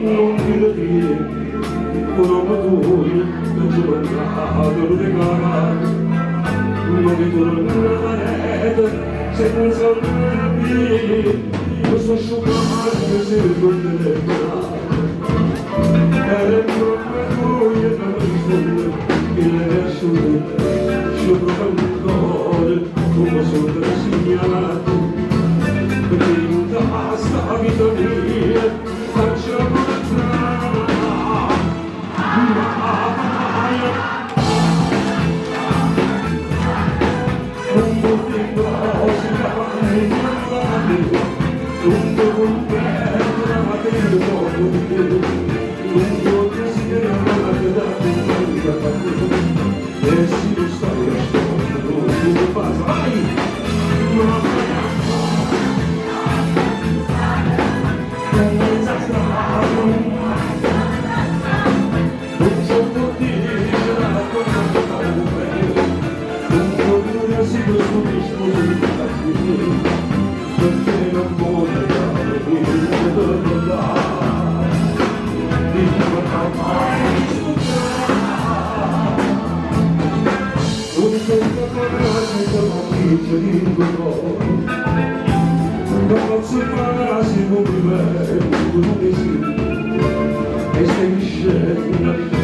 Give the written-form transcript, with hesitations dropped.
non dire uno padrone che giovannato lo regala non mi torna la rete senza dire questo asciugare che si ricorderà era proprio lui e la risponde che le asciughe sopra un cuore come sopra segnato perché in questa vita mia facciamo la strada un pochino si va in avanti un po' per la mattina dopo di te un po' che si è amata da te e si lo stai ascoltando come fa vai non si parla, si muove, non si e sei scena